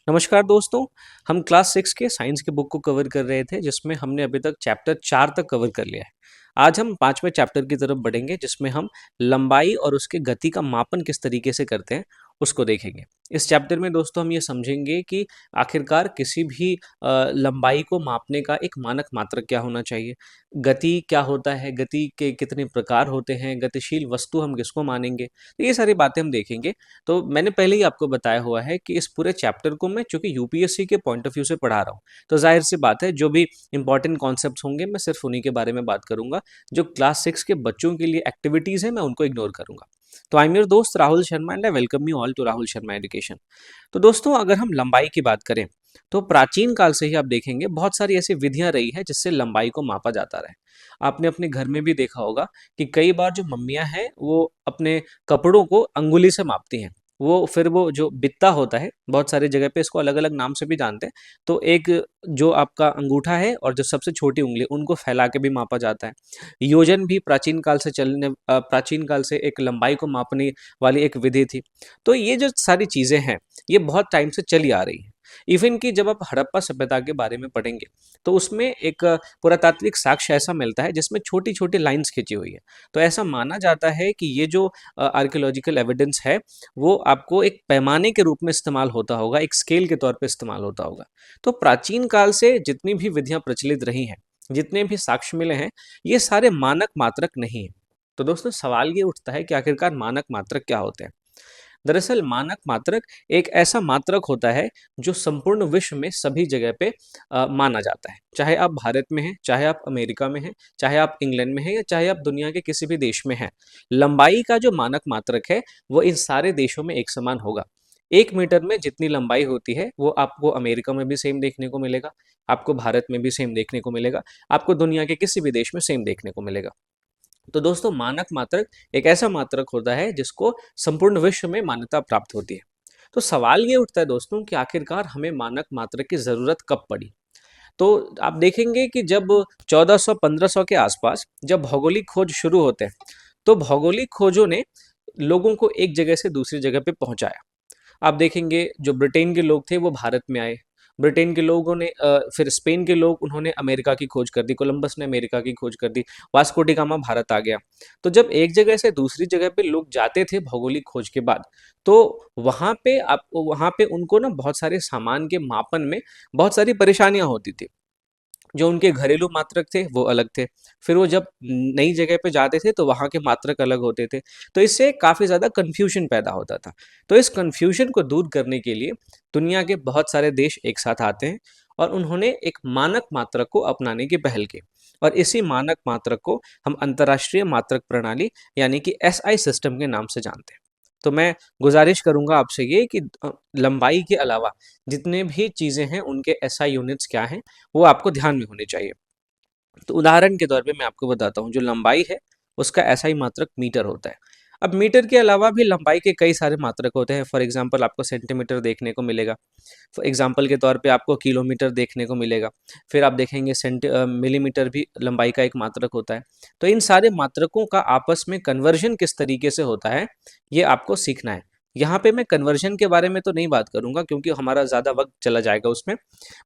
नमस्कार दोस्तों। हम क्लास 6 के साइंस के बुक को कवर कर रहे थे जिसमें हमने अभी तक चैप्टर 4 तक कवर कर लिया है। आज हम 5वें चैप्टर की तरफ बढ़ेंगे जिसमें हम लंबाई और उसके गति का मापन किस तरीके से करते हैं उसको देखेंगे। इस चैप्टर में दोस्तों हम ये समझेंगे कि आखिरकार किसी भी लंबाई को मापने का एक मानक मात्रक क्या होना चाहिए, गति क्या होता है, गति के कितने प्रकार होते हैं, गतिशील वस्तु हम किसको मानेंगे, तो ये सारी बातें हम देखेंगे। तो मैंने पहले ही आपको बताया हुआ है कि इस पूरे चैप्टर को मैं चूंकि यूपीएससी के पॉइंट ऑफ व्यू से पढ़ा रहा हूँ, तो जाहिर सी बात है जो भी इंपॉर्टेंट कॉन्सेप्ट्स होंगे मैं सिर्फ उन्हीं के बारे में बात करूंगा। जो क्लास 6 के बच्चों के लिए एक्टिविटीज है मैं उनको इग्नोर करूंगा। तो आई एम योर दोस्त Rahul Sharma and I welcome you all to Rahul Sharma education. तो दोस्तों अगर हम लंबाई की बात करें तो प्राचीन काल से ही आप देखेंगे बहुत सारी ऐसी विधियां रही है जिससे लंबाई को मापा जाता रहे। आपने अपने घर में भी देखा होगा कि कई बार जो मम्मियां हैं वो अपने कपड़ों को अंगुली से मापती हैं। वो फिर वो जो बित्ता होता है, बहुत सारी जगह पे इसको अलग अलग नाम से भी जानते हैं। तो एक जो आपका अंगूठा है और जो सबसे छोटी उंगली उनको फैला के भी मापा जाता है। योजन भी प्राचीन काल से एक लंबाई को मापने वाली एक विधि थी। तो ये जो सारी चीजें हैं ये बहुत टाइम से चली आ रही है। इवन कि जब आप हड़प्पा सभ्यता के बारे में पढ़ेंगे तो उसमें एक पुरातात्विक साक्ष्य ऐसा मिलता है जिसमें छोटी छोटी लाइंस खींची हुई है। तो ऐसा माना जाता है कि ये जो आर्कियोलॉजिकल एविडेंस है वो आपको एक पैमाने के रूप में इस्तेमाल होता होगा, एक स्केल के तौर पे इस्तेमाल होता होगा। तो प्राचीन काल से जितनी भी विधियां प्रचलित रही हैं, जितने भी साक्ष्य मिले हैं, ये सारे मानक मात्रक नहीं है। तो दोस्तों सवाल ये उठता है कि आखिरकार मानक मात्रक क्या होते हैं। दरअसल मानक मात्रक एक ऐसा मात्रक होता है जो संपूर्ण विश्व में सभी जगह पे माना जाता है। चाहे आप भारत में हैं, चाहे आप अमेरिका में हैं, चाहे आप इंग्लैंड में हैं या चाहे आप दुनिया के किसी भी देश में हैं। लंबाई का जो मानक मात्रक है वो इन सारे देशों में एक समान होगा। 1 मीटर में जितनी लंबाई होती है वो आपको अमेरिका में भी सेम देखने को मिलेगा, आपको भारत में भी सेम देखने को मिलेगा, आपको दुनिया के किसी भी देश में सेम देखने को मिलेगा। तो दोस्तों मानक मात्रक एक ऐसा मात्रक होता है जिसको संपूर्ण विश्व में मान्यता प्राप्त होती है। तो सवाल ये उठता है दोस्तों कि आखिरकार हमें मानक मात्रक की जरूरत कब पड़ी। तो आप देखेंगे कि जब 1400-1500 के आसपास जब भौगोलिक खोज शुरू होते हैं तो भौगोलिक खोजों ने लोगों को एक जगह से दूसरी जगह पे पहुंचाया। आप देखेंगे जो ब्रिटेन के लोग थे वो भारत में आए। ब्रिटेन के लोगों ने फिर स्पेन के लोग उन्होंने अमेरिका की खोज कर दी, कोलंबस ने अमेरिका की खोज कर दी, वास्को डी गामा भारत आ गया। तो जब एक जगह से दूसरी जगह पे लोग जाते थे भौगोलिक खोज के बाद, तो वहाँ पे उनको ना बहुत सारे सामान के मापन में बहुत सारी परेशानियां होती थी। जो उनके घरेलू मात्रक थे वो अलग थे। फिर वो जब नई जगह पे जाते थे तो वहाँ के मात्रक अलग होते थे। तो इससे काफ़ी ज़्यादा कन्फ्यूजन पैदा होता था। तो इस कन्फ्यूजन को दूर करने के लिए दुनिया के बहुत सारे देश एक साथ आते हैं और उन्होंने एक मानक मात्रक को अपनाने की पहल की। और इसी मानक मात्रक को हम अंतर्राष्ट्रीय मात्रक प्रणाली यानी कि एसआई सिस्टम के नाम से जानते हैं। तो मैं गुजारिश करूंगा आपसे ये कि लंबाई के अलावा जितने भी चीज़ें हैं उनके एसआई यूनिट्स क्या हैं वो आपको ध्यान में होने चाहिए। तो उदाहरण के तौर पे मैं आपको बताता हूँ, जो लंबाई है उसका एसआई मात्रक मीटर होता है। अब मीटर के अलावा भी लंबाई के कई सारे मात्रक होते हैं। फॉर एग्जांपल आपको सेंटीमीटर देखने को मिलेगा, फॉर एग्जांपल के तौर पे आपको किलोमीटर देखने को मिलेगा। फिर आप देखेंगे मिलीमीटर भी लंबाई का एक मात्रक होता है। तो इन सारे मात्रकों का आपस में कन्वर्जन किस तरीके से होता है ये आपको सीखना है। यहाँ पे मैं कन्वर्जन के बारे में तो नहीं बात करूंगा क्योंकि हमारा ज़्यादा वक्त चला जाएगा उसमें।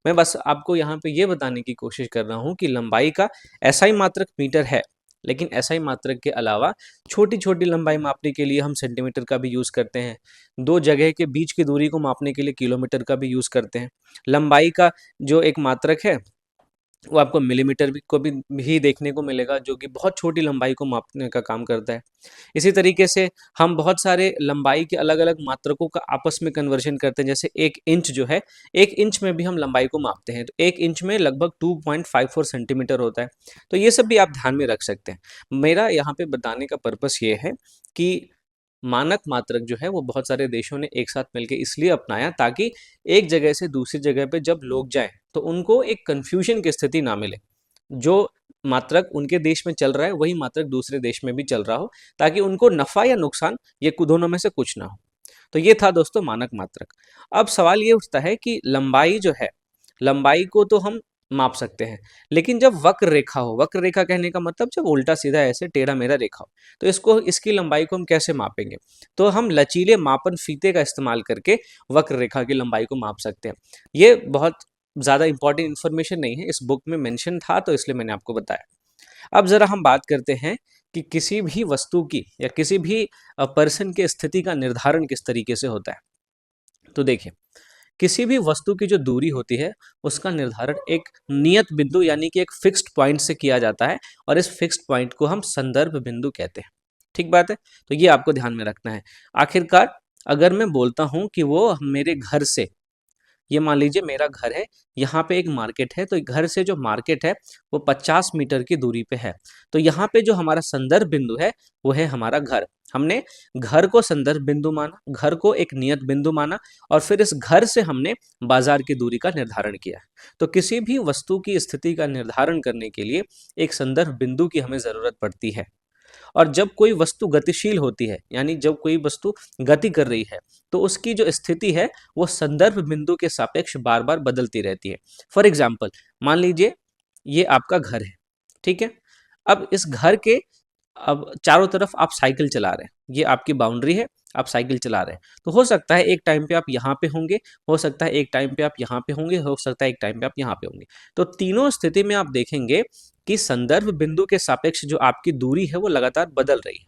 मैं बस आपको यहाँ पे ये बताने की कोशिश कर रहा हूँ कि लंबाई का एसआई मात्रक मीटर है, लेकिन एसआई मात्रक के अलावा छोटी छोटी लंबाई मापने के लिए हम सेंटीमीटर का भी यूज़ करते हैं। दो जगह के बीच की दूरी को मापने के लिए किलोमीटर का भी यूज़ करते हैं। लंबाई का जो एक मात्रक है वो आपको मिलीमीटर भी देखने को मिलेगा, जो कि बहुत छोटी लंबाई को मापने का काम करता है। इसी तरीके से हम बहुत सारे लंबाई के अलग अलग मात्रकों का आपस में कन्वर्जन करते हैं। जैसे 1 इंच जो है, 1 इंच में भी हम लंबाई को मापते हैं। तो 1 इंच में लगभग 2.54 सेंटीमीटर होता है। तो ये सब भी आप ध्यान में रख सकते हैं। मेरा यहाँ पे बताने का पर्पस ये है कि मानक मात्रक जो है वो बहुत सारे देशों ने एक साथ मिलकर इसलिए अपनाया ताकि एक जगह से दूसरी जगह पे जब लोग जाएं तो उनको एक कंफ्यूजन की स्थिति ना मिले। जो मात्रक उनके देश में चल रहा है वही मात्रक दूसरे देश में भी चल रहा हो, ताकि उनको नफा या नुकसान ये दोनों में से कुछ ना हो। तो ये था दोस्तों मानक मात्रक। अब सवाल ये उठता है कि लंबाई जो है, लंबाई को तो हम माप सकते हैं। लेकिन जब वक्र रेखा हो, वक्र रेखा कहने का मतलब जब उल्टा सीधा ऐसे टेढ़ा मेढ़ा रेखा हो, तो इसको इसकी लंबाई को हम कैसे मापेंगे? तो हम लचीले मापन फीते का इस्तेमाल करके वक्र रेखा की लंबाई को माप सकते हैं। ये बहुत ज़्यादा इंपॉर्टेंट इन्फॉर्मेशन नहीं है, इस बुक में मेंशन था तो इसलिए मैंने आपको बताया। अब ज़रा हम बात करते हैं कि किसी भी वस्तु की या किसी भी पर्सन की स्थिति का निर्धारण किस तरीके से होता है। तो देखिए, किसी भी वस्तु की जो दूरी होती है उसका निर्धारण एक नियत बिंदु यानी कि एक फिक्स्ड पॉइंट से किया जाता है और इस फिक्स्ड पॉइंट को हम संदर्भ बिंदु कहते हैं। ठीक बात है, तो ये आपको ध्यान में रखना है। आखिरकार अगर मैं बोलता हूं कि वो मेरे घर से, ये मान लीजिए मेरा घर है, यहाँ पे एक मार्केट है, तो घर से जो मार्केट है वो 50 मीटर की दूरी पे है। तो यहाँ पे जो हमारा संदर्भ बिंदु है वो है हमारा घर। हमने घर को संदर्भ बिंदु माना, घर को एक नियत बिंदु माना और फिर इस घर से हमने बाजार की दूरी का निर्धारण किया। तो किसी भी वस्तु की स्थिति का निर्धारण करने के लिए एक संदर्भ बिंदु की हमें जरूरत पड़ती है। और जब कोई वस्तु गतिशील होती है यानी जब कोई वस्तु गति कर रही है तो उसकी जो स्थिति है वो संदर्भ बिंदु के सापेक्ष बार बार बदलती रहती है। फॉर एग्जाम्पल, मान लीजिए ये आपका घर है, ठीक है। अब इस घर के, अब चारों तरफ आप साइकिल चला रहे हैं, ये आपकी बाउंड्री है, आप साइकिल चला रहे हैं। तो हो सकता है एक टाइम पे आप यहाँ पे होंगे, हो सकता है एक टाइम पे आप यहाँ पे होंगे, हो सकता है एक टाइम पे आप यहाँ पे होंगे। तो तीनों स्थिति में आप देखेंगे कि संदर्भ बिंदु के सापेक्ष जो आपकी दूरी है वो लगातार बदल रही है।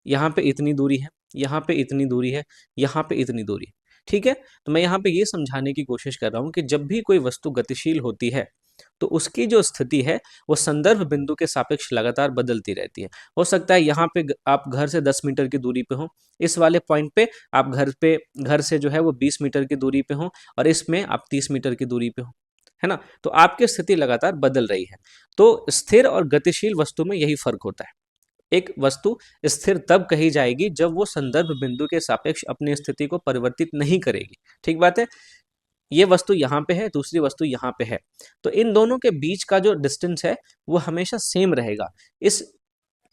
यहाँ पे इतनी दूरी है, यहाँ पे इतनी दूरी है, यहाँ पे इतनी दूरी है। ठीक है, तो मैं यहाँ पे ये समझाने की कोशिश कर रहा हूँ कि जब भी कोई वस्तु गतिशील होती है तो उसकी जो स्थिति है वो संदर्भ बिंदु के सापेक्ष लगातार बदलती रहती है। हो सकता है यहाँ पे आप घर से 10 मीटर की दूरी पे हो, इस वाले पॉइंट पे घर से जो है वो 20 मीटर की दूरी पे हो और इसमें आप 30 मीटर की दूरी पे हो, है ना। तो आपकी स्थिति लगातार बदल रही है। तो स्थिर और गतिशील वस्तु में यही फर्क होता है। एक वस्तु स्थिर तब कही जाएगी जब वो संदर्भ बिंदु के सापेक्ष अपनी स्थिति को परिवर्तित नहीं करेगी। ठीक बात है, ये वस्तु यहाँ पे है, दूसरी वस्तु यहाँ पे है, तो इन दोनों के बीच का जो डिस्टेंस है वो हमेशा सेम रहेगा। इस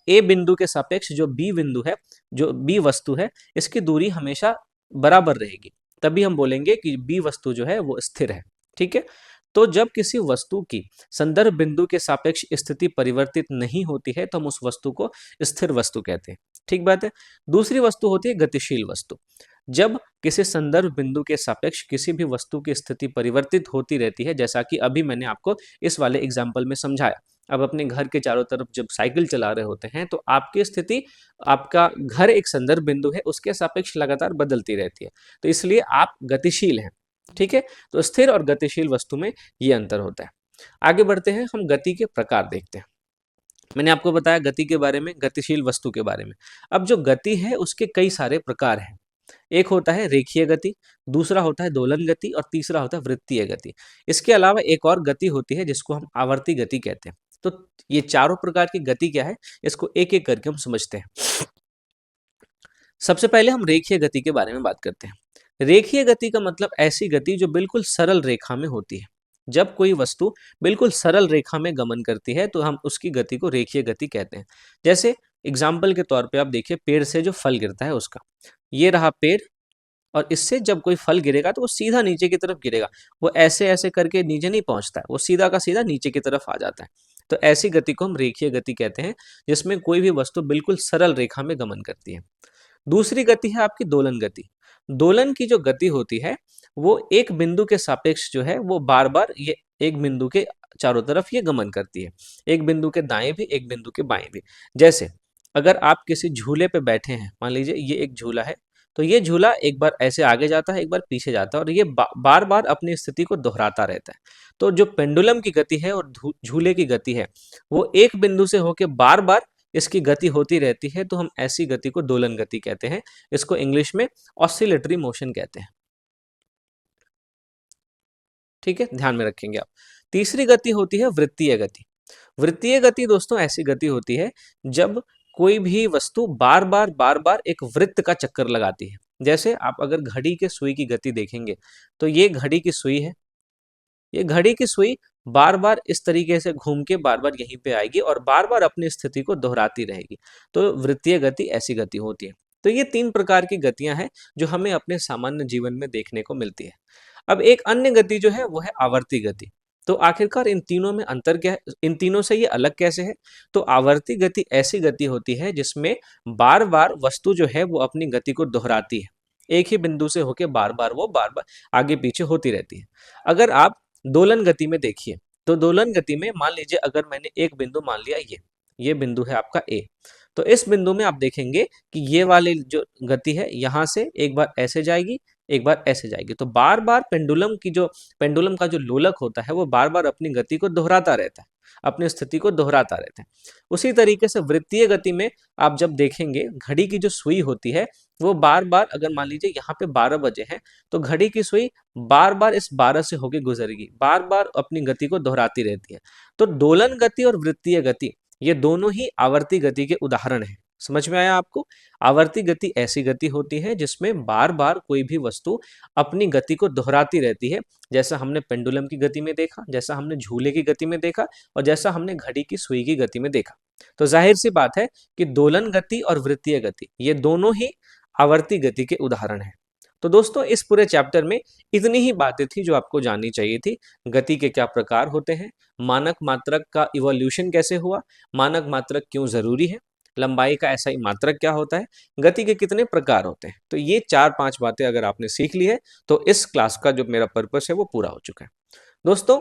ए बिंदु के सापेक्ष जो बी बिंदु है, जो बी वस्तु है, इसकी दूरी हमेशा बराबर रहेगी, तभी हम बोलेंगे कि बी वस्तु जो है वो स्थिर है। ठीक है, तो जब किसी वस्तु की संदर्भ बिंदु के सापेक्ष स्थिति परिवर्तित नहीं होती है तो हम उस वस्तु को स्थिर वस्तु कहते हैं। ठीक बात है। दूसरी वस्तु होती है गतिशील वस्तु। जब किसी संदर्भ बिंदु के सापेक्ष किसी भी वस्तु की स्थिति परिवर्तित होती रहती है, जैसा कि अभी मैंने आपको इस वाले एग्जाम्पल में समझाया। अब अपने घर के चारों तरफ जब साइकिल चला रहे होते हैं तो आपकी स्थिति, आपका घर एक संदर्भ बिंदु है, उसके सापेक्ष लगातार बदलती रहती है, तो इसलिए आप गतिशील हैं। ठीक है, तो स्थिर और गतिशील वस्तु में ये अंतर होता है। आगे बढ़ते हैं, हम गति के प्रकार देखते हैं। मैंने आपको बताया गति के बारे में, गतिशील वस्तु के बारे में। अब जो गति है उसके कई सारे प्रकार हैं। एक होता है रेखीय गति, दूसरा होता है दोलन गति और तीसरा होता है वृत्तीय गति। इसके अलावा एक और गति होती है जिसको हम आवर्ती गति कहते हैं। तो ये चारों प्रकार की गति क्या है, इसको एक एक करके हम समझते हैं। सबसे पहले हम रेखीय गति के बारे में बात करते हैं। रेखीय गति का मतलब ऐसी गति जो बिल्कुल सरल रेखा में होती है। जब कोई वस्तु बिल्कुल सरल रेखा में गमन करती है तो हम उसकी गति को रेखीय गति कहते हैं। जैसे एग्जाम्पल के तौर पे आप देखिए, पेड़ से जो फल गिरता है उसका, ये रहा पेड़, और इससे जब कोई फल गिरेगा तो वो सीधा नीचे की तरफ गिरेगा, वो ऐसे ऐसे करके नीचे नहीं पहुंचता है, वो सीधा का सीधा नीचे की तरफ आ जाता है। तो ऐसी गति को हम रेखीय गति कहते हैं, जिसमें कोई भी वस्तु बिल्कुल सरल रेखा में गमन करती है। दूसरी गति है आपकी दोलन गति। दोलन की जो गति होती है वो एक बिंदु के सापेक्ष जो है वो बार बार ये एक बिंदु के चारों तरफ ये गमन करती है, एक बिंदु के दाएं भी एक बिंदु के बाएं भी। जैसे अगर आप किसी झूले पे बैठे हैं, मान लीजिए ये एक झूला है, तो ये झूला एक बार ऐसे आगे जाता है, एक बार पीछे जाता है और ये बार बार अपनी स्थिति को दोहराता रहता है। तो जो पेंडुलम की गति है और झूले की गति है वो एक बिंदु से होकर बार बार इसकी गति होती रहती है, तो हम ऐसी गति को दोलन गति कहते हैं। इसको इंग्लिश में ऑसिलेटरी मोशन कहते हैं। ठीक है, ध्यान में रखेंगे आप। तीसरी गति होती है वृत्तीय गति। वृत्तीय गति दोस्तों ऐसी गति होती है जब कोई भी वस्तु बार बार एक वृत्त का चक्कर लगाती है। जैसे आप अगर घड़ी के सुई की गति देखेंगे तो ये घड़ी की सुई है, ये घड़ी की सुई बार बार इस तरीके से घूम के बार बार यहीं पे आएगी और बार बार अपनी स्थिति को दोहराती रहेगी। तो वृत्तीय गति ऐसी गति होती है। तो ये तीन प्रकार की गतियां हैं जो हमें अपने सामान्य जीवन में देखने को मिलती है। अब एक अन्य गति जो है वो है आवर्ती गति। तो आखिरकार इन तीनों में अंतर क्या है, इन तीनों से ये अलग कैसे है? तो आवर्ती गति ऐसी गति होती है जिसमें बार बार वस्तु जो है वो अपनी गति को दोहराती है, एक ही बिंदु से होके बार बार आगे पीछे होती रहती है। अगर आप दोलन गति में देखिए, तो दोलन गति में मान लीजिए अगर मैंने एक बिंदु मान लिया, ये बिंदु है आपका ए, तो इस बिंदु में आप देखेंगे कि ये वाली जो गति है यहाँ से एक बार ऐसे जाएगी, एक बार ऐसे जाएगी, तो बार बार पेंडुलम का जो लोलक होता है वो बार बार अपनी गति को दोहराता रहता है, अपनी स्थिति को दोहराता रहता है। उसी तरीके से वृत्तीय गति में आप जब देखेंगे, घड़ी की जो सुई होती है वो बार बार, अगर मान लीजिए यहाँ पे 12 बजे हैं, तो घड़ी की सुई बार बार इस 12 से होके गुजरेगी, बार बार अपनी गति को दोहराती रहती है। तो दोलन गति और वृत्तीय गति ये दोनों ही आवर्ती गति के उदाहरण हैं। समझ में आया आपको? आवर्ती गति ऐसी गति होती है जिसमें बार बार कोई भी वस्तु अपनी गति को दोहराती रहती है, जैसा हमने पेंडुलम की गति में देखा, जैसा हमने झूले की गति में देखा और जैसा हमने घड़ी की सुई की गति में देखा। तो जाहिर सी बात है कि दोलन गति और वृत्तीय गति ये दोनों ही आवर्ती गति के उदाहरण हैं। तो दोस्तों इस पूरे चैप्टर में इतनी ही बातें थी जो आपको जाननी चाहिए थी। गति के क्या प्रकार होते हैं, मानक मात्रक का इवोल्यूशन कैसे हुआ, मानक मात्रक क्यों जरूरी है, लंबाई का ऐसा ही मात्रक क्या होता है, गति के कितने प्रकार होते हैं। तो ये 4-5 बातें अगर आपने सीख ली है तो इस क्लास का जो मेरा पर्पस है वो पूरा हो चुका है। दोस्तों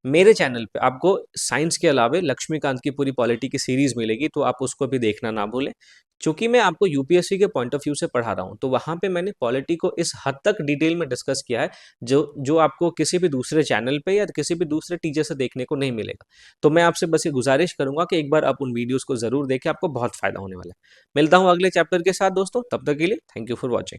मेरे चैनल पे आपको साइंस के अलावे लक्ष्मीकांत की पूरी पॉलिटी की सीरीज मिलेगी, तो आप उसको भी देखना ना भूलें। चूंकि मैं आपको यूपीएससी के पॉइंट ऑफ व्यू से पढ़ा रहा हूँ, तो वहां पे मैंने पॉलिटी को इस हद तक डिटेल में डिस्कस किया है जो जो आपको किसी भी दूसरे चैनल पे या किसी भी दूसरे टीचर से देखने को नहीं मिलेगा। तो मैं आपसे बस ये गुजारिश करूंगा कि एक बार आप उन वीडियोस को जरूर देखें, आपको बहुत फायदा होने वाला है। मिलता हूँ अगले चैप्टर के साथ दोस्तों, तब तक के लिए थैंक यू फॉर वॉचिंग।